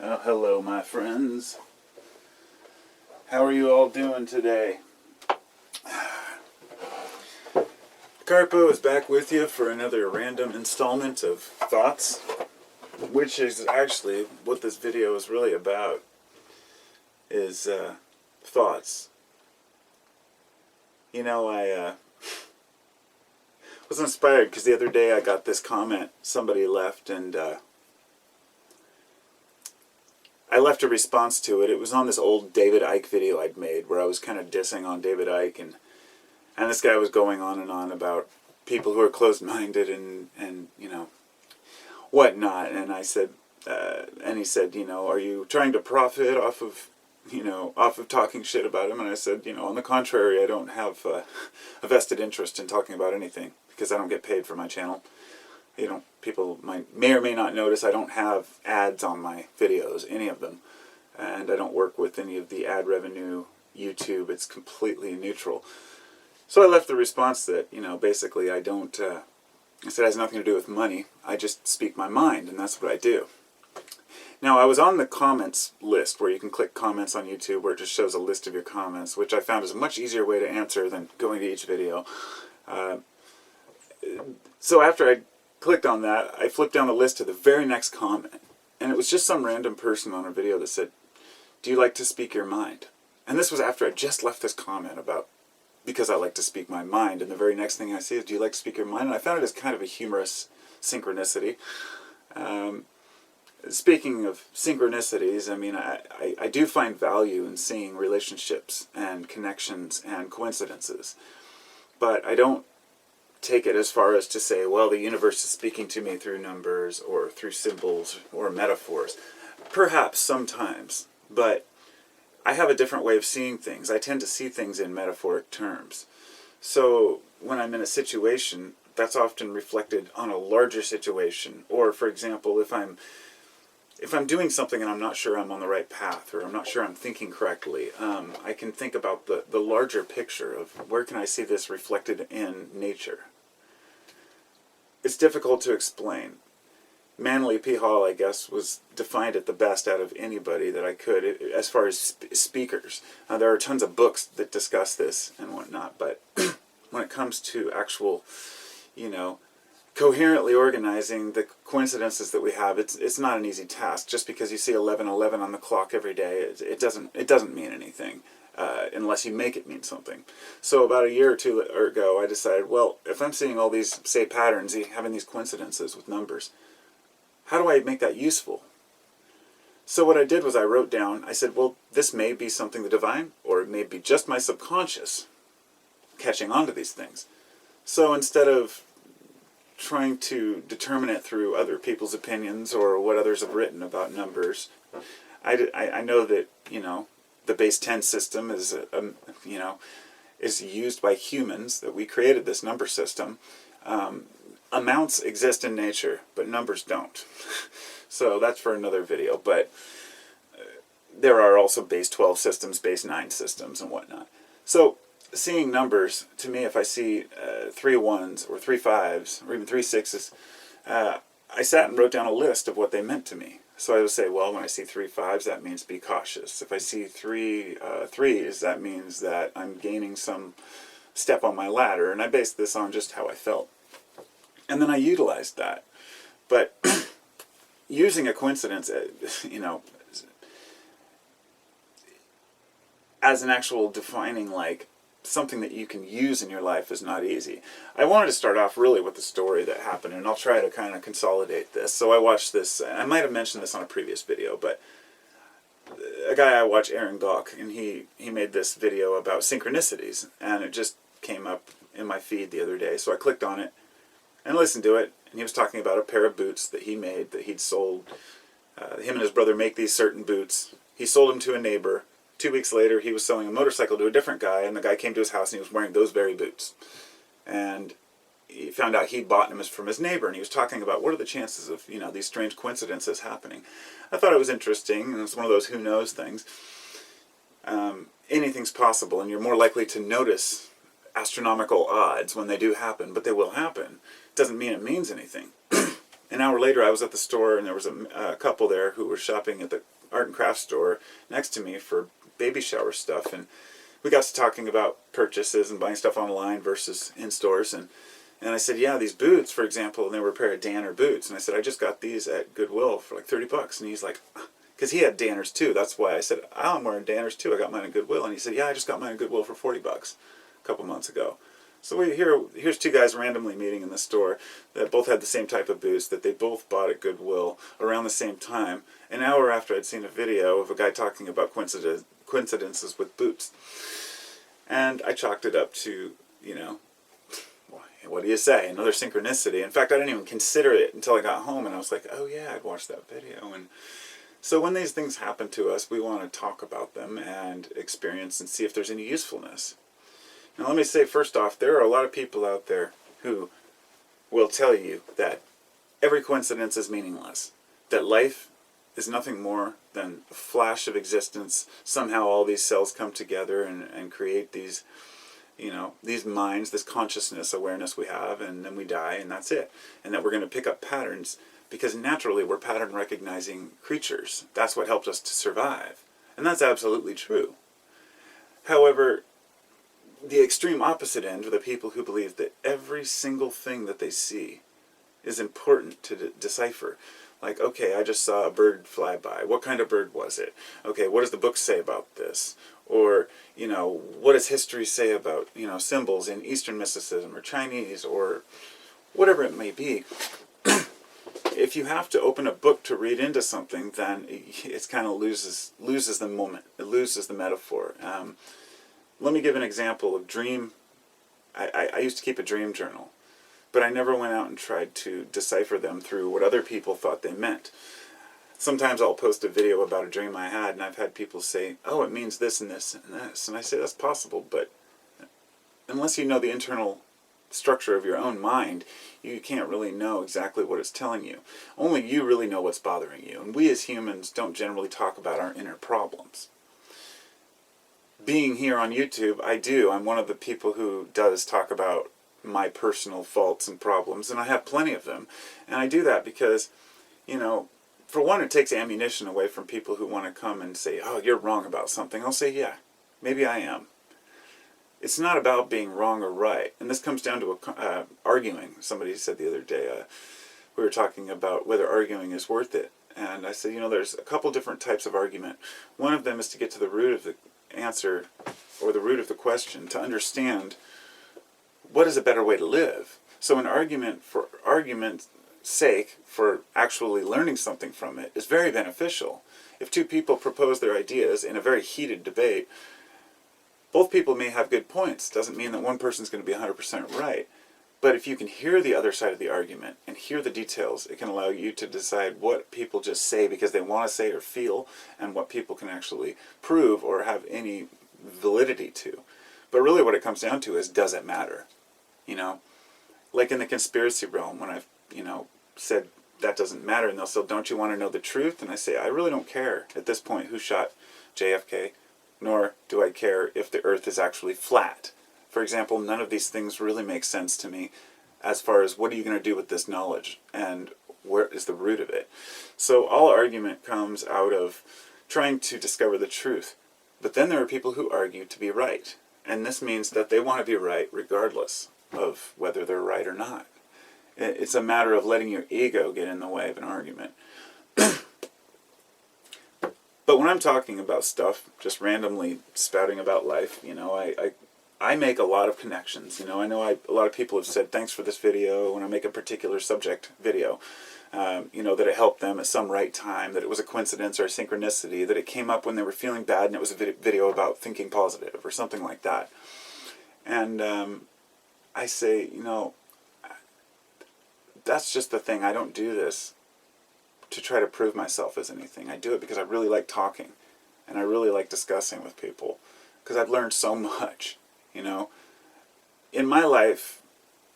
Hello, my friends. How are you all doing today? Carpo is back with you for another random installment of thoughts, which is actually what this video is really about, is thoughts. You know, I was inspired because the other day I got this comment somebody left, and I left a response to it. It was on this old David Icke video I'd made where I was kind of dissing on David Icke, and this guy was going on and on about people who are closed-minded and you know, whatnot. And I said, and he said, you know, are you trying to profit off of, you know, off of talking shit about him? And I said, you know, on the contrary, I don't have a vested interest in talking about anything because I don't get paid for my channel. You know, people may or may not notice I don't have ads on my videos, any of them. And I don't work with any of the ad revenue YouTube. It's completely neutral. So I left the response that, you know, basically I don't, I said it has nothing to do with money. I just speak my mind, and that's what I do. Now, I was on the comments list where you can click comments on YouTube where it just shows a list of your comments, which I found is a much easier way to answer than going to each video. So after I clicked on that, I flipped down the list to the very next comment, and it was just some random person on a video that said, do you like to speak your mind? And this was after I just left this comment about, because I like to speak my mind, and the very next thing I see is, do you like to speak your mind? And I found it as kind of a humorous synchronicity. Speaking of synchronicities, I mean, I do find value in seeing relationships and connections and coincidences, but I don't take it as far as to say, well, the universe is speaking to me through numbers or through symbols or metaphors. Perhaps sometimes, but I have a different way of seeing things. I tend to see things in metaphoric terms. So when I'm in a situation, that's often reflected on a larger situation. Or, for example, if I'm doing something and I'm not sure I'm on the right path, or I'm not sure I'm thinking correctly, I can think about the larger picture of where can I see this reflected in nature. It's difficult to explain. Manly P. Hall, I guess, was defined it the best out of anybody that I could, as far as speakers. There are tons of books that discuss this and whatnot, but when it comes to actual, you know, coherently organizing the coincidences that we have, it's not an easy task. Just because you see 11:11 on the clock every day, it doesn't mean anything unless you make it mean something. So about a year or two ago, I decided, well, if I'm seeing all these, say, patterns, having these coincidences with numbers, how do I make that useful? So what I did was I wrote down, I said, well, this may be something the divine, or it may be just my subconscious catching on to these things. So instead of trying to determine it through other people's opinions or what others have written about numbers, I know that, you know, the base 10 system is, you know, is used by humans, that we created this number system. Amounts exist in nature, but numbers don't. So that's for another video, but there are also base 12 systems, base 9 systems, and whatnot. So seeing numbers, to me, if I see 3 1s or 3 5s or even 3 6s, I sat and wrote down a list of what they meant to me. So I would say, well, when I see 3 5s, that means be cautious. If I see 3 3s, that means that I'm gaining some step on my ladder. And I based this on just how I felt. And then I utilized that. But using a coincidence, you know, as an actual defining, like, something that you can use in your life is not easy. I wanted to start off really with the story that happened, and I'll try to kind of consolidate this. So I watched this, I might have mentioned this on a previous video, but a guy I watch, Aaron Gawk, and he made this video about synchronicities, and it just came up in my feed the other day, so I clicked on it and listened to it, and he was talking about a pair of boots that he made, that he'd sold. Him and his brother make these certain boots. He sold them to a neighbor. 2 weeks later, he was selling a motorcycle to a different guy, and the guy came to his house and he was wearing those very boots. And he found out he'd bought them from his neighbor, and he was talking about what are the chances of, you know, these strange coincidences happening. I thought it was interesting, and it's one of those who knows things. Anything's possible, and you're more likely to notice astronomical odds when they do happen, but they will happen. Doesn't mean it means anything. an hour later, I was at the store, and there was a couple there who were shopping at the art and craft store next to me for baby shower stuff, and we got to talking about purchases and buying stuff online versus in stores, and I said, yeah, these boots, for example, and they were a pair of Danner boots, and I said, I just got these at Goodwill for like $30, and he's like, because he had Danners too, that's why I said, oh, I'm wearing Danners too, I got mine at Goodwill, and he said, yeah, I just got mine at Goodwill for $40 a couple months ago. So here's two guys randomly meeting in the store that both had the same type of boots that they both bought at Goodwill around the same time, an hour after I'd seen a video of a guy talking about coincidences with boots. And I chalked it up to, what do you say? Another synchronicity. In fact, I didn't even consider it until I got home, and I was like, oh yeah, I'd watched that video. And so when these things happen to us, we want to talk about them and experience and see if there's any usefulness. Now let me say first off, there are a lot of people out there who will tell you that every coincidence is meaningless, that life is nothing more than a flash of existence. Somehow all these cells come together and create these, these minds, this consciousness awareness we have, and then we die, and that's it. And that we're going to pick up patterns, because naturally we're pattern recognizing creatures. That's what helped us to survive. And that's absolutely true. However, the extreme opposite end are the people who believe that every single thing that they see is important to decipher. Like, okay, I just saw a bird fly by. What kind of bird was it? Okay, what does the book say about this? Or, what does history say about, symbols in Eastern mysticism or Chinese or whatever it may be? If you have to open a book to read into something, then it kind of loses the moment. It loses the metaphor. Let me give an example of dream. I used to keep a dream journal, but I never went out and tried to decipher them through what other people thought they meant. Sometimes I'll post a video about a dream I had, and I've had people say, oh, it means this and this and this. And I say, that's possible, but unless you know the internal structure of your own mind, you can't really know exactly what it's telling you. Only you really know what's bothering you, and we as humans don't generally talk about our inner problems. Being here on YouTube, I'm one of the people who does talk about my personal faults and problems, and I have plenty of them. And I do that because, for one, it takes ammunition away from people who want to come and say, oh, you're wrong about something. I'll say, yeah, maybe I am. It's not about being wrong or right. And this comes down to arguing. Somebody said the other day, we were talking about whether arguing is worth it. And I said, there's a couple different types of argument. One of them is to get to the root of the answer or the root of the question, to understand what is a better way to live. So an argument for argument's sake, for actually learning something from it, is very beneficial. If two people propose their ideas in a very heated debate, both people may have good points. Doesn't mean that one person's going to be 100% right. But if you can hear the other side of the argument and hear the details, it can allow you to decide what people just say because they want to say or feel, and what people can actually prove or have any validity to. But really what it comes down to is, does it matter? Like in the conspiracy realm, when I've, said that doesn't matter, and they'll say, don't you want to know the truth? And I say, I really don't care at this point who shot JFK, nor do I care if the earth is actually flat. For example, none of these things really make sense to me as far as what are you going to do with this knowledge and where is the root of it. So all argument comes out of trying to discover the truth. But then there are people who argue to be right. And this means that they want to be right regardless of whether they're right or not. It's a matter of letting your ego get in the way of an argument. But when I'm talking about stuff, just randomly spouting about life, I make a lot of connections. I know a lot of people have said, thanks for this video, when I make a particular subject video. That it helped them at some right time, that it was a coincidence or a synchronicity, that it came up when they were feeling bad and it was a video about thinking positive or something like that. And I say, that's just the thing. I don't do this to try to prove myself as anything. I do it because I really like talking and I really like discussing with people because I've learned so much, In my life,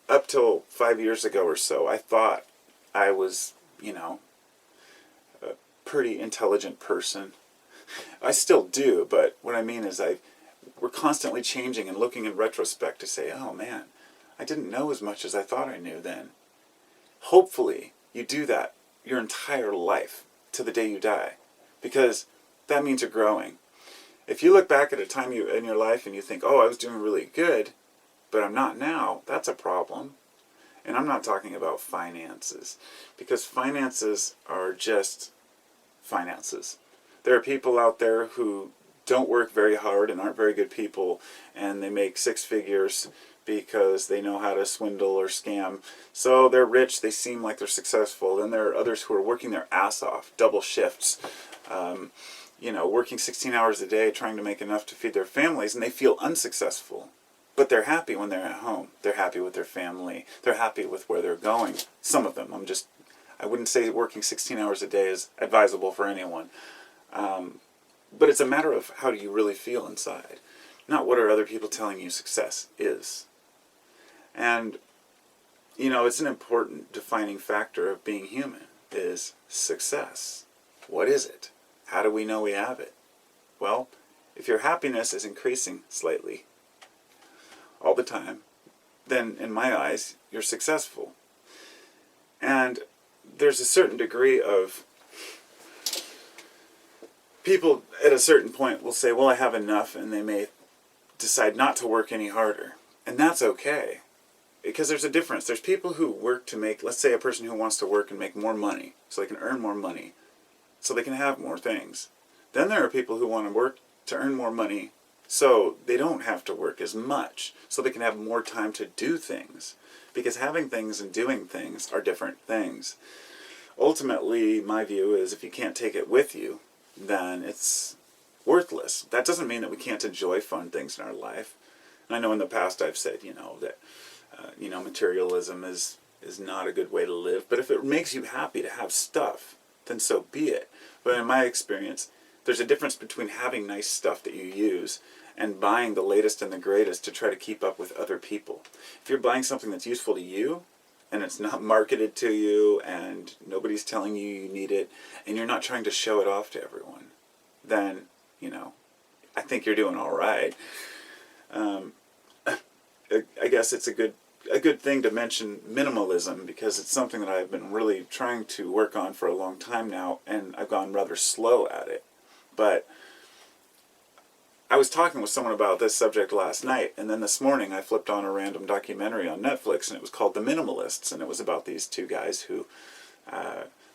up till 5 years ago or so, I thought I was, a pretty intelligent person. I still do, but what I mean is we're constantly changing and looking in retrospect to say, oh man, I didn't know as much as I thought I knew then. Hopefully, you do that your entire life to the day you die, because that means you're growing. If you look back at a time in your life and you think, oh, I was doing really good, but I'm not now, that's a problem. And I'm not talking about finances, because finances are just finances. There are people out there who don't work very hard and aren't very good people, and they make six figures because they know how to swindle or scam. So they're rich, they seem like they're successful. Then there are others who are working their ass off, double shifts, working 16 hours a day trying to make enough to feed their families, and they feel unsuccessful. But they're happy when they're at home. They're happy with their family. They're happy with where they're going. Some of them. I wouldn't say working 16 hours a day is advisable for anyone. But it's a matter of how do you really feel inside, not what are other people telling you success is. And, it's an important defining factor of being human is success. What is it? How do we know we have it? Well, if your happiness is increasing slightly all the time, then in my eyes, you're successful. And there's a certain degree of people at a certain point will say, well, I have enough, and they may decide not to work any harder. And that's okay, because there's a difference. There's people who work to make, let's say a person who wants to work and make more money, so they can earn more money, so they can have more things. Then there are people who want to work to earn more money so they don't have to work as much, so they can have more time to do things. Because having things and doing things are different things. Ultimately, my view is if you can't take it with you, then it's worthless. That doesn't mean that we can't enjoy fun things in our life. And I know in the past I've said, that materialism is not a good way to live. But if it makes you happy to have stuff, then so be it. But in my experience, there's a difference between having nice stuff that you use and buying the latest and the greatest to try to keep up with other people. If you're buying something that's useful to you, and it's not marketed to you, and nobody's telling you you need it, and you're not trying to show it off to everyone, then, I think you're doing all right. I guess it's a good thing to mention minimalism, because it's something that I've been really trying to work on for a long time now, and I've gone rather slow at it. But I was talking with someone about this subject last night, and then this morning I flipped on a random documentary on Netflix, and it was called The Minimalists, and it was about these two guys who,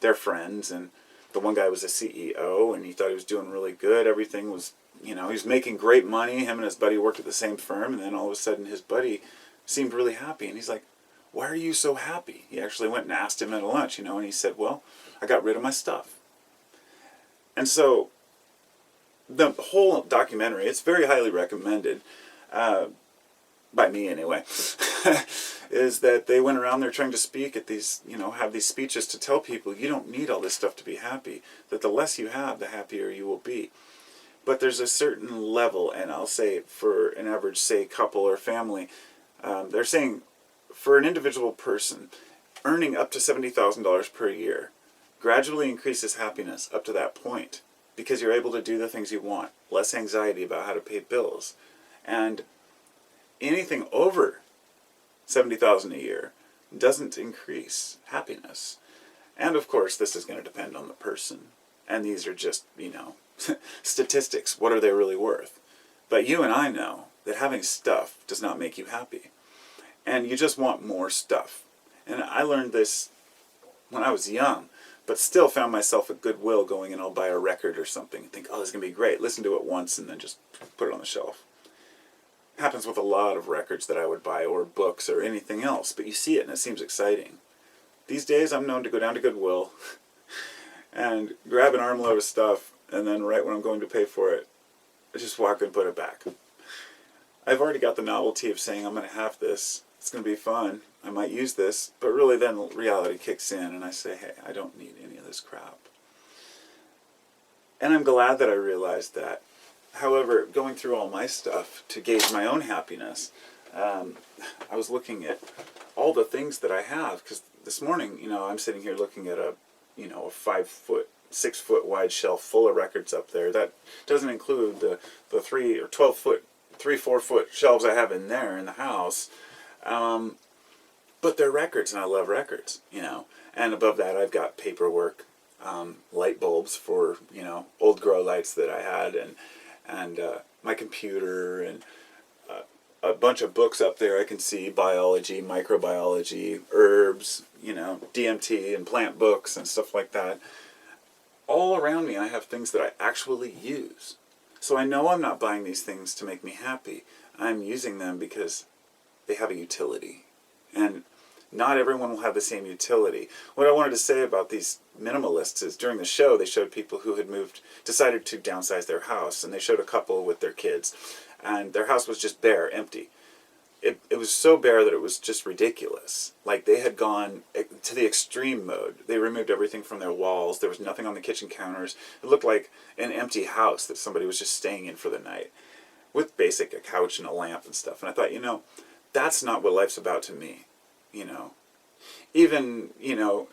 they're friends, and the one guy was a CEO, and he thought he was doing really good. Everything was, he was making great money. Him and his buddy worked at the same firm, and then all of a sudden his buddy seemed really happy, and he's like, why are you so happy? He actually went and asked him at lunch, and he said, well, I got rid of my stuff. And so the whole documentary, it's very highly recommended, by me anyway, is that they went around there trying to speak at these, have these speeches to tell people you don't need all this stuff to be happy, that the less you have, the happier you will be. But there's a certain level, and I'll say for an average, say, couple or family, they're saying for an individual person, earning up to $70,000 per year gradually increases happiness up to that point, because you're able to do the things you want, less anxiety about how to pay bills. And anything over $70,000 a year doesn't increase happiness. And of course, this is going to depend on the person. And these are just, statistics. What are they really worth? But you and I know that having stuff does not make you happy. And you just want more stuff. And I learned this when I was young, but still found myself at Goodwill going and I'll buy a record or something and think, oh, this is going to be great. Listen to it once and then just put it on the shelf. It happens with a lot of records that I would buy, or books or anything else, but you see it and it seems exciting. These days I'm known to go down to Goodwill and grab an armload of stuff, and then right when I'm going to pay for it, I just walk and put it back. I've already got the novelty of saying I'm going to have this. It's going to be fun. I might use this, but really then reality kicks in and I say, hey, I don't need any of this crap. And I'm glad that I realized that. However, going through all my stuff to gauge my own happiness, I was looking at all the things that I have, because this morning, I'm sitting here looking at a 5-foot, 6-foot wide shelf full of records up there. That doesn't include the 3 or 12-foot, 3-4 foot shelves I have in there in the house. but they're records, and I love records, you know. And above that, I've got paperwork, light bulbs for, you know, old grow lights that I had, and my computer, and a bunch of books up there I can see, biology, microbiology, herbs, you know, DMT and plant books and stuff like that. All around me I have things that I actually use. So I know I'm not buying these things to make me happy. I'm using them because they have a utility. And not everyone will have the same utility. What I wanted to say about these minimalists is during the show they showed people who had decided to downsize their house, and they showed a couple with their kids. And their house was just bare, empty. It was so bare that it was just ridiculous. Like, they had gone to the extreme mode. They removed everything from their walls. There was nothing on the kitchen counters. It looked like an empty house that somebody was just staying in for the night, with a couch and a lamp and stuff. And I thought, you know, that's not what life's about to me, you know. Even, you know,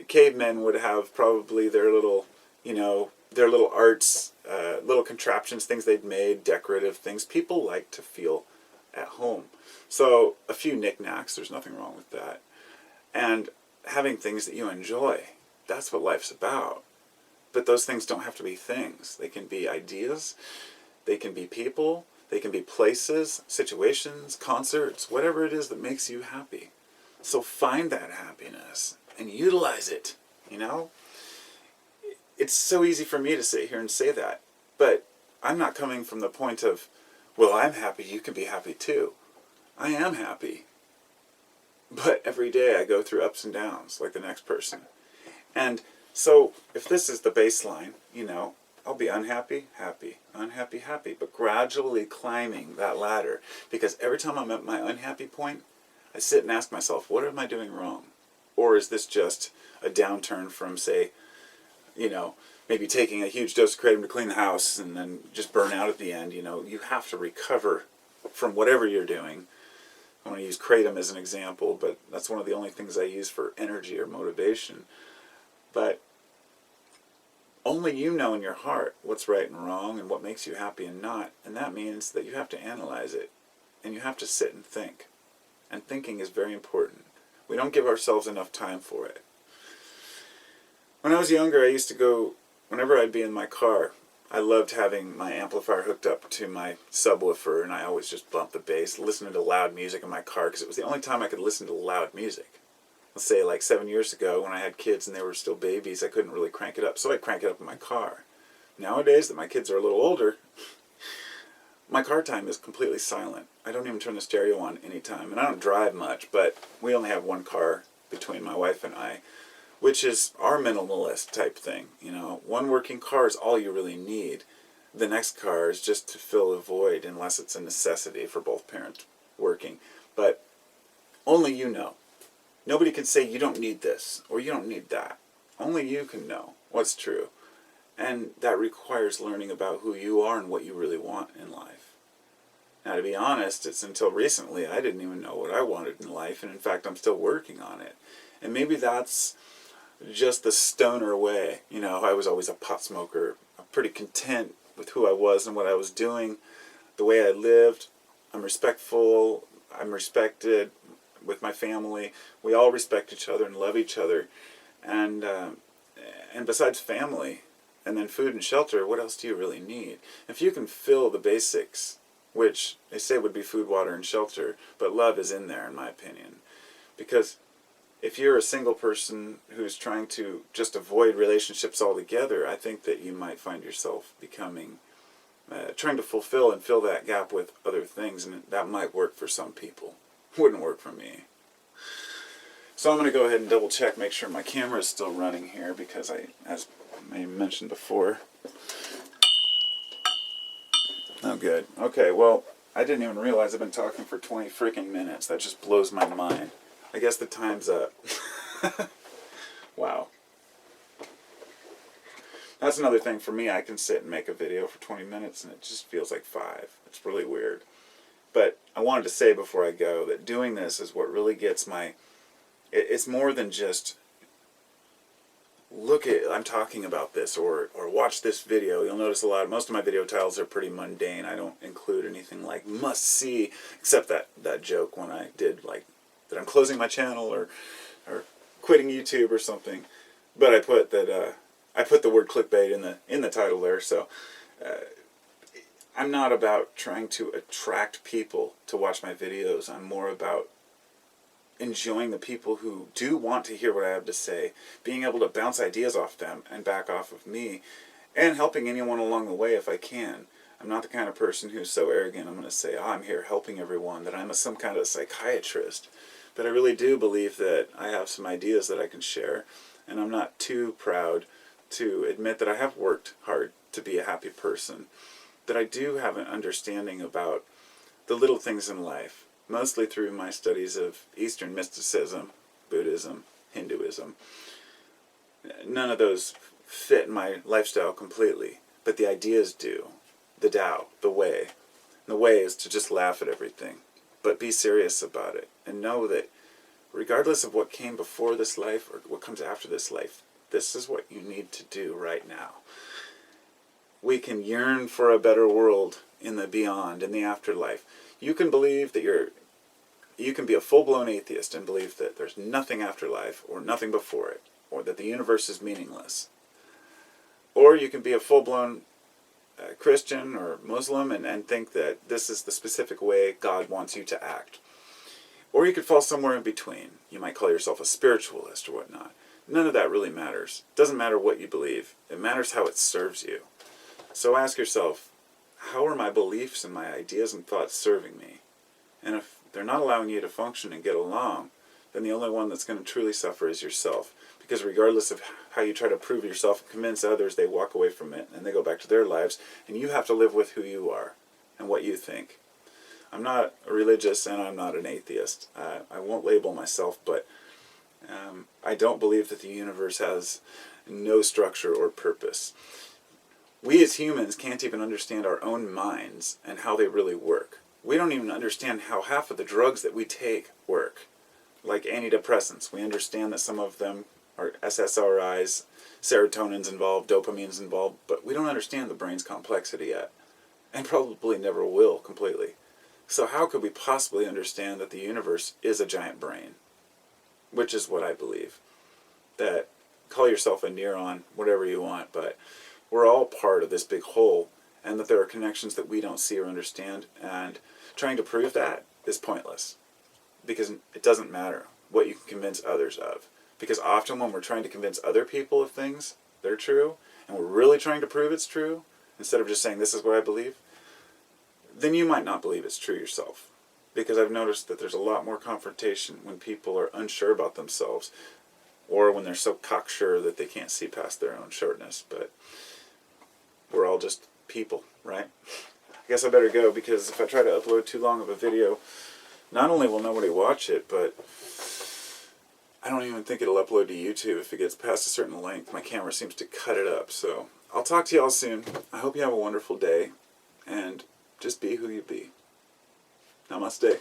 cavemen would have probably their little, you know, their little arts, little contraptions, things they'd made, decorative things. People like to feel at home. So a few knickknacks, there's nothing wrong with that. And having things that you enjoy, that's what life's about. But those things don't have to be things. They can be ideas, they can be people, they can be places, situations, concerts, whatever it is that makes you happy. So find that happiness and utilize it, you know? It's so easy for me to sit here and say that, but I'm not coming from the point of, well, I'm happy, you can be happy too. I am happy. But every day I go through ups and downs like the next person. And so if this is the baseline, you know, I'll be unhappy, happy, unhappy, happy, but gradually climbing that ladder. Because every time I'm at my unhappy point, I sit and ask myself, what am I doing wrong? Or is this just a downturn from, say, you know, maybe taking a huge dose of kratom to clean the house and then just burn out at the end? You know, you have to recover from whatever you're doing. I want to use kratom as an example, but that's one of the only things I use for energy or motivation. But only you know in your heart what's right and wrong and what makes you happy and not. And that means that you have to analyze it. And you have to sit and think. And thinking is very important. We don't give ourselves enough time for it. When I was younger, I used to go, whenever I'd be in my car, I loved having my amplifier hooked up to my subwoofer, and I always just bumped the bass, listening to loud music in my car, because it was the only time I could listen to loud music. Let's say like 7 years ago, when I had kids and they were still babies, I couldn't really crank it up, so I'd crank it up in my car. Nowadays that my kids are a little older, my car time is completely silent. I don't even turn the stereo on anytime, and I don't drive much, but we only have one car between my wife and I, which is our minimalist type thing. You know, one working car is all you really need. The next car is just to fill a void, unless it's a necessity for both parents working. But only you know. Nobody can say you don't need this or you don't need that. Only you can know what's true. And that requires learning about who you are and what you really want in life. Now, to be honest, it's until recently I didn't even know what I wanted in life, and in fact I'm still working on it. And maybe that's just the stoner way. You know, I was always a pot smoker. I'm pretty content with who I was and what I was doing, the way I lived. I'm respectful. I'm respected with my family. We all respect each other and love each other. And besides family, and then food and shelter, what else do you really need? If you can fill the basics, which they say would be food, water, and shelter, but love is in there, in my opinion. Because if you're a single person who's trying to just avoid relationships altogether, I think that you might find yourself becoming, trying to fulfill and fill that gap with other things, and that might work for some people. Wouldn't work for me. So I'm going to go ahead and double check, make sure my camera is still running here, because as I mentioned before. Oh, good. Okay, well, I didn't even realize I've been talking for 20 freaking minutes. That just blows my mind. I guess the time's up. Wow. That's another thing for me. I can sit and make a video for 20 minutes and it just feels like 5. It's really weird. But I wanted to say before I go that doing this is what really gets my... It's more than just look at, I'm talking about this, or watch this video. You'll notice most of my video titles are pretty mundane. I don't include anything like must see, except that joke when I did like that I'm closing my channel or quitting YouTube or something. But I put that I put the word clickbait in the title there, so I'm not about trying to attract people to watch my videos. I'm more about enjoying the people who do want to hear what I have to say, being able to bounce ideas off them and back off of me, and helping anyone along the way if I can. I'm not the kind of person who's so arrogant I'm going to say, I'm here helping everyone, that I'm some kind of psychiatrist. But I really do believe that I have some ideas that I can share, and I'm not too proud to admit that I have worked hard to be a happy person, that I do have an understanding about the little things in life, mostly through my studies of Eastern mysticism, Buddhism, Hinduism. None of those fit my lifestyle completely, but the ideas do. The Tao, the way. The way is to just laugh at everything, but be serious about it, and know that regardless of what came before this life or what comes after this life, this is what you need to do right now. We can yearn for a better world in the beyond, in the afterlife. You can believe that you can be a full-blown atheist and believe that there's nothing after life or nothing before it, or that the universe is meaningless. Or you can be a full-blown Christian or Muslim and think that this is the specific way God wants you to act. Or you could fall somewhere in between. You might call yourself a spiritualist or whatnot. None of that really matters. It doesn't matter what you believe. It matters how it serves you. So ask yourself, how are my beliefs and my ideas and thoughts serving me? And if they're not allowing you to function and get along, then the only one that's going to truly suffer is yourself. Because regardless of how you try to prove yourself and convince others, they walk away from it and they go back to their lives, and you have to live with who you are and what you think. I'm not religious and I'm not an atheist. I won't label myself, but I don't believe that the universe has no structure or purpose. We as humans can't even understand our own minds and how they really work. We don't even understand how half of the drugs that we take work. Like antidepressants, we understand that some of them are SSRIs, serotonin's involved, dopamine's involved, but we don't understand the brain's complexity yet, and probably never will completely. So how could we possibly understand that the universe is a giant brain? Which is what I believe. That, call yourself a neuron, whatever you want, but we're all part of this big whole, and that there are connections that we don't see or understand, and trying to prove that is pointless. Because it doesn't matter what you can convince others of. Because often when we're trying to convince other people of things, they're true, and we're really trying to prove it's true, instead of just saying this is what I believe, then you might not believe it's true yourself. Because I've noticed that there's a lot more confrontation when people are unsure about themselves, or when they're so cocksure that they can't see past their own shortness. But we're all just people, right? I guess I better go, because if I try to upload too long of a video, not only will nobody watch it, but I don't even think it'll upload to YouTube if it gets past a certain length. My camera seems to cut it up. So I'll talk to y'all soon. I hope you have a wonderful day, and just be who you be. Namaste.